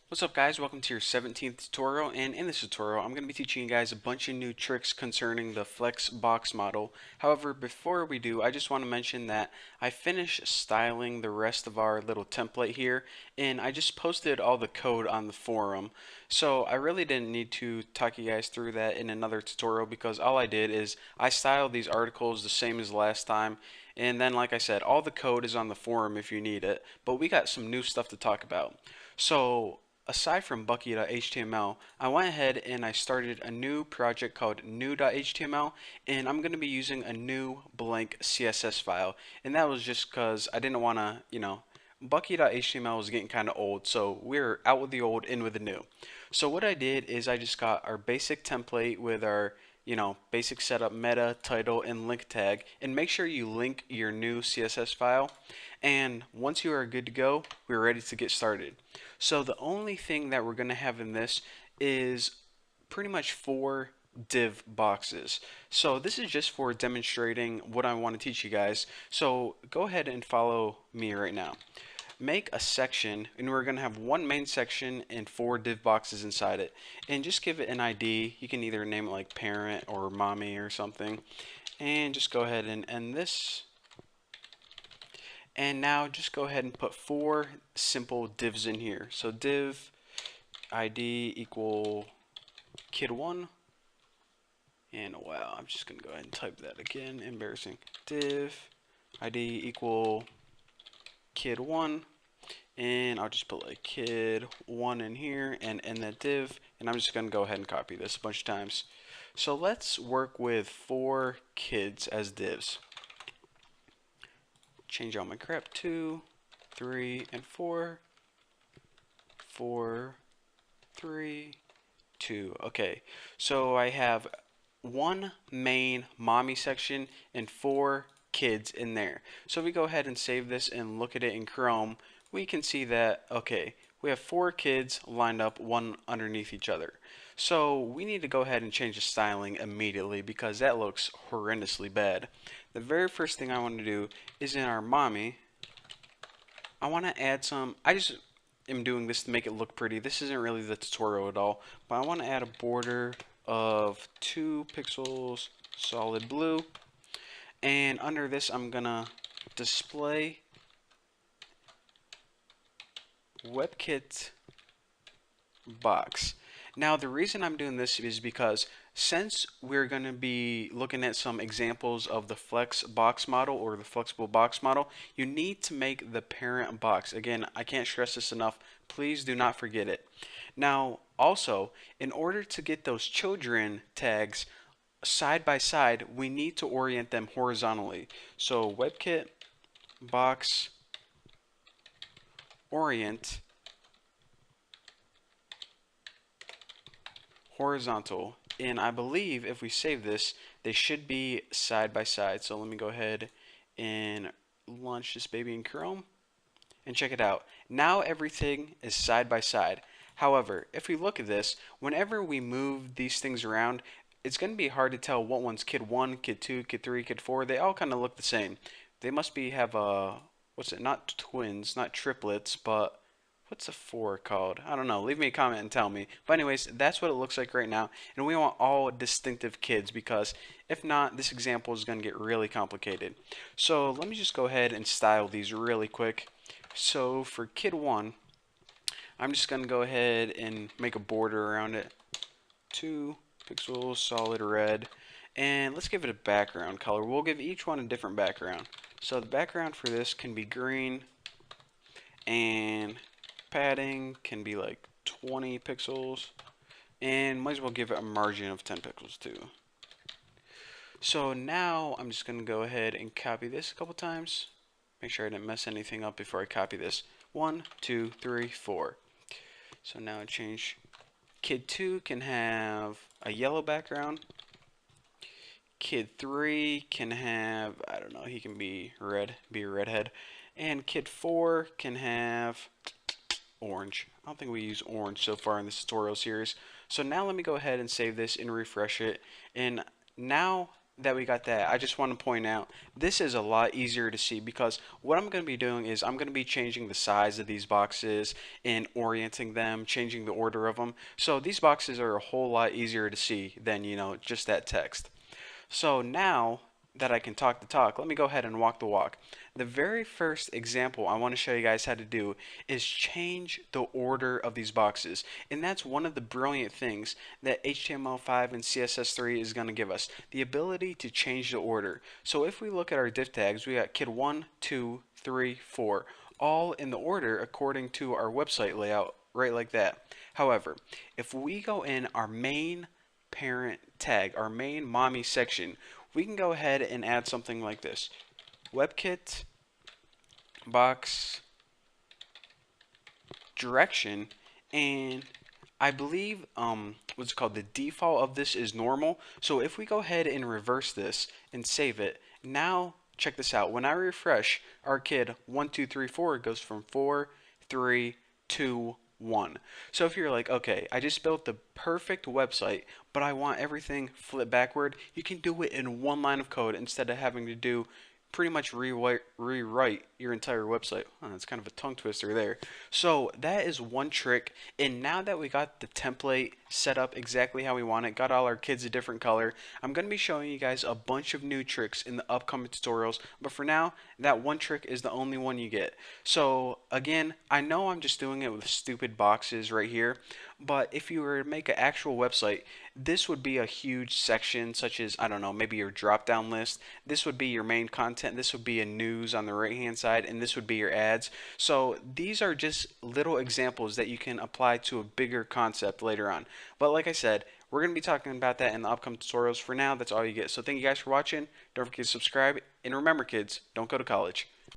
What's up guys, welcome to your 17th tutorial, and in this tutorial I'm going to be teaching you guys a bunch of new tricks concerning the flex box model. However, before we do, I just want to mention that I finished styling the rest of our little template here, and I just posted all the code on the forum. So I really didn't need to talk you guys through that in another tutorial because all I did is I styled these articles the same as last time, and then like I said, all the code is on the forum if you need it, but we got some new stuff to talk about. So aside from Bucky.html, I went ahead and I started a new project called new.html, and I'm going to be using a new blank CSS file. And that was just because I didn't want to, Bucky.html was getting kind of old, so we're out with the old, in with the new. So what I did is I just got our basic template with our basic setup, meta, title, and link tag, and make sure you link your new CSS file. And once you are good to go, we're ready to get started. So the only thing that we're going to have in this is pretty much 4 div boxes. So this is just for demonstrating what I want to teach you guys. So go ahead and follow me right now. Make a section, and we're going to have one main section and 4 div boxes inside it. And just give it an ID. You can either name it like parent or mommy or something. And just go ahead and end this. And now just go ahead and put 4 simple divs in here. So div ID equal kid1. And wow, I'm just going to go ahead and type that again. Embarrassing. Div ID equal kid1. And I'll just put like kid1 in here and end that div. And I'm just going to go ahead and copy this a bunch of times. So let's work with 4 kids as divs. Change all my crap, 2, 3, and 4. 4, 3, 2. Okay, so I have one main mommy section and 4 kids in there. So if we go ahead and save this and look at it in Chrome, we can see that, okay, we have 4 kids lined up one underneath each other. So we need to go ahead and change the styling immediately because that looks horrendously bad. The very first thing I want to do is in our mommy, I want to add some, I just am doing this to make it look pretty. This isn't really the tutorial at all, but I want to add a border of 2 pixels solid blue, and under this I'm gonna display WebKit box. Now the reason I'm doing this is because since we're going to be looking at some examples of the flex box model or the flexible box model, you need to make the parent box. Again, I can't stress this enough. Please do not forget it. Now also, in order to get those children tags side by side, we need to orient them horizontally. So WebKit box orient horizontal, and I believe if we save this they should be side by side. So let me go ahead and launch this baby in Chrome and check it out. Now everything is side by side. However, if we look at this, whenever we move these things around, it's going to be hard to tell what one's kid 1, kid 2, kid 3, kid 4. They all kind of look the same. They must have a, what's it, not twins, not triplets, but what's a 4 called? I don't know. Leave me a comment and tell me. But anyways, that's what it looks like right now. And we want all distinctive kids because if not, this example is going to get really complicated. So let me just go ahead and style these really quick. So for kid 1, I'm just going to go ahead and make a border around it. 2 pixels solid red. And let's give it a background color. We'll give each one a different background. So the background for this can be green, and padding can be like 20 pixels, and might as well give it a margin of 10 pixels too. So now I'm just going to go ahead and copy this a couple times. Make sure I didn't mess anything up before I copy this. 1, 2, 3, 4. So now I change. Kid 2 can have a yellow background. Kid 3 can have, I don't know, he can be red, be a redhead. And kid 4 can have orange. I don't think we use orange so far in this tutorial series. So now let me go ahead and save this and refresh it. And now that we got that, I just want to point out this is a lot easier to see because what I'm going to be doing is I'm going to be changing the size of these boxes and orienting them, changing the order of them. So these boxes are a whole lot easier to see than, just that text. So now that I can talk the talk, let me go ahead and walk the walk. The very first example I want to show you guys how to do is change the order of these boxes. And that's one of the brilliant things that HTML5 and CSS3 is going to give us, the ability to change the order. So if we look at our div tags, we got kid 1, 2, 3, 4, all in the order according to our website layout, right like that. However, if we go in our main parent tag, our main mommy section, we can go ahead and add something like this. WebKit box direction, and I believe what's it called, the default of this is normal. So if we go ahead and reverse this and save it, now check this out. When I refresh, our kid 1 2 3 4 goes from 4 3 2 1. So if you're like, okay, I just built the perfect website, but I want everything flipped backward, you can do it in one line of code instead of having to do pretty much rewrite your entire website. Oh, that's kind of a tongue twister there. So that is one trick. And now that we got the template set up exactly how we want it, got all our kids a different color, I'm going to be showing you guys a bunch of new tricks in the upcoming tutorials. But for now, that one trick is the only one you get. So again, I know I'm just doing it with stupid boxes right here, but if you were to make an actual website, this would be a huge section, such as, I don't know, maybe your drop down list. This would be your main content. This would be a news on the right hand side, and this would be your ads. So these are just little examples that you can apply to a bigger concept later on. But like I said, we're going to be talking about that in the upcoming tutorials. For now, that's all you get. So thank you guys for watching. Don't forget to subscribe. And remember, kids, don't go to college.